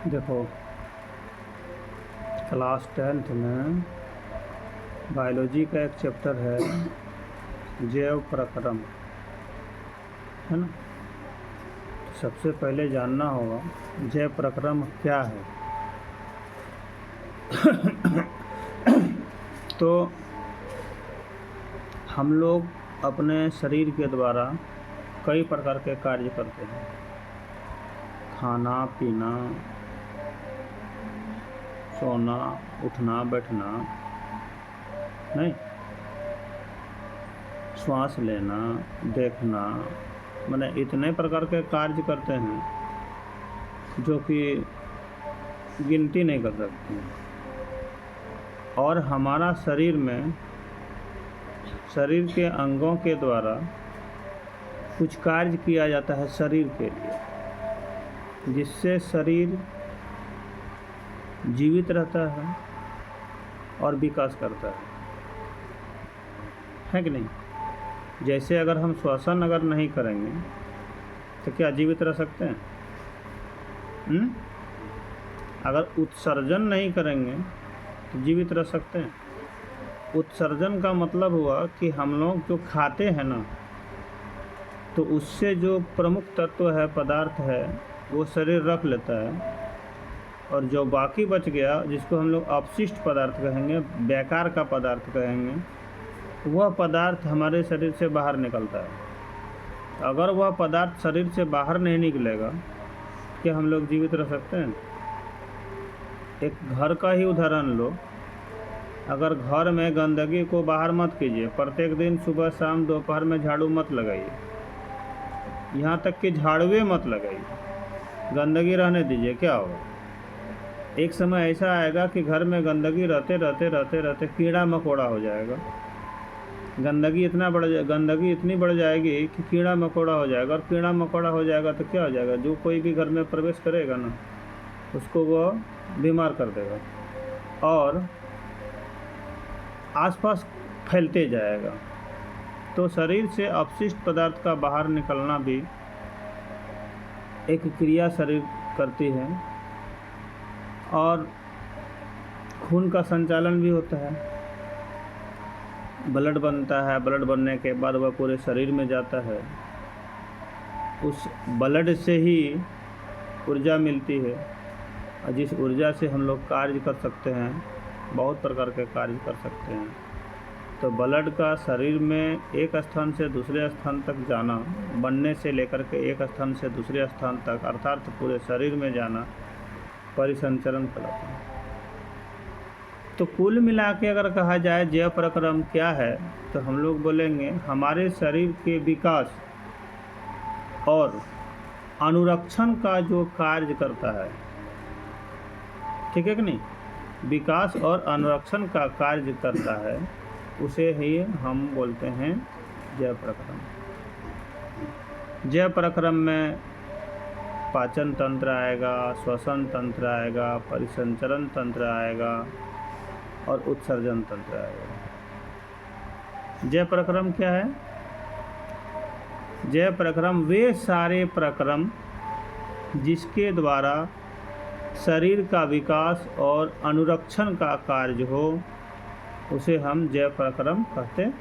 देखो, class 10th में biology का एक चैप्टर है जैव प्रक्रम, है ना। तो सबसे पहले जानना होगा जैव प्रक्रम क्या है। तो हम लोग अपने शरीर के द्वारा कई प्रकार के कार्य करते हैं। खाना पीना, सोना, उठना बैठना, नहीं, श्वास लेना, देखना, माने इतने प्रकार के कार्य करते हैं जो कि गिनती नहीं कर सकते हैं। और हमारा शरीर में शरीर के अंगों के द्वारा कुछ कार्य किया जाता है शरीर के लिए, जिससे शरीर जीवित रहता है और विकास करता है कि नहीं। जैसे अगर हम श्वसन अगर नहीं करेंगे तो क्या जीवित रह सकते हैं? अगर उत्सर्जन नहीं करेंगे तो जीवित रह सकते हैं। उत्सर्जन का मतलब हुआ कि हम लोग जो खाते हैं ना, तो उससे जो प्रमुख तत्व है, पदार्थ है, वो शरीर रख लेता है, और जो बाकी बच गया जिसको हम लोग अपशिष्ट पदार्थ कहेंगे, बेकार का पदार्थ कहेंगे, वह पदार्थ हमारे शरीर से बाहर निकलता है। अगर वह पदार्थ शरीर से बाहर नहीं निकलेगा क्या हम लोग जीवित रह सकते हैं? एक घर का ही उदाहरण लो। अगर घर में गंदगी को बाहर मत कीजिए, प्रत्येक दिन सुबह शाम दोपहर में झाड़ू मत लगाइए, यहाँ तक कि झाड़ुए मत लगाइए, गंदगी रहने दीजिए, क्या होगा? एक समय ऐसा आएगा कि घर में गंदगी रहते कीड़ा मकोड़ा हो जाएगा। गंदगी इतनी बढ़ जाएगी कि कीड़ा मकोड़ा हो जाएगा, और कीड़ा मकोड़ा हो जाएगा तो क्या हो जाएगा? जो कोई भी घर में प्रवेश करेगा ना, उसको वो बीमार कर देगा और आसपास फैलते जाएगा। तो शरीर से अपशिष्ट पदार्थ का बाहर निकलना भी एक क्रिया शरीर करती है, और खून का संचालन भी होता है। ब्लड बनता है, ब्लड बनने के बाद वह पूरे शरीर में जाता है। उस ब्लड से ही ऊर्जा मिलती है, और जिस ऊर्जा से हम लोग कार्य कर सकते हैं, बहुत प्रकार के कार्य कर सकते हैं। तो ब्लड का शरीर में एक स्थान से दूसरे स्थान तक जाना, बनने से लेकर के एक स्थान से दूसरे स्थान तक, अर्थात पूरे शरीर में जाना, परिसंचरण कहलाता है। तो कुल मिला के अगर कहा जाए जैव प्रक्रम क्या है, तो हम लोग बोलेंगे हमारे शरीर के विकास और अनुरक्षण का जो कार्य करता है, ठीक है कि नहीं, विकास और अनुरक्षण का कार्य करता है, उसे ही हम बोलते हैं जैव प्रक्रम। जैव प्रक्रम में पाचन तंत्र आएगा, श्वसन तंत्र आएगा, परिसंचरण तंत्र आएगा और उत्सर्जन तंत्र आएगा। जैव प्रक्रम क्या है? जैव प्रक्रम वे सारे प्रक्रम जिसके द्वारा शरीर का विकास और अनुरक्षण का कार्य हो, उसे हम जैव प्रक्रम कहते हैं।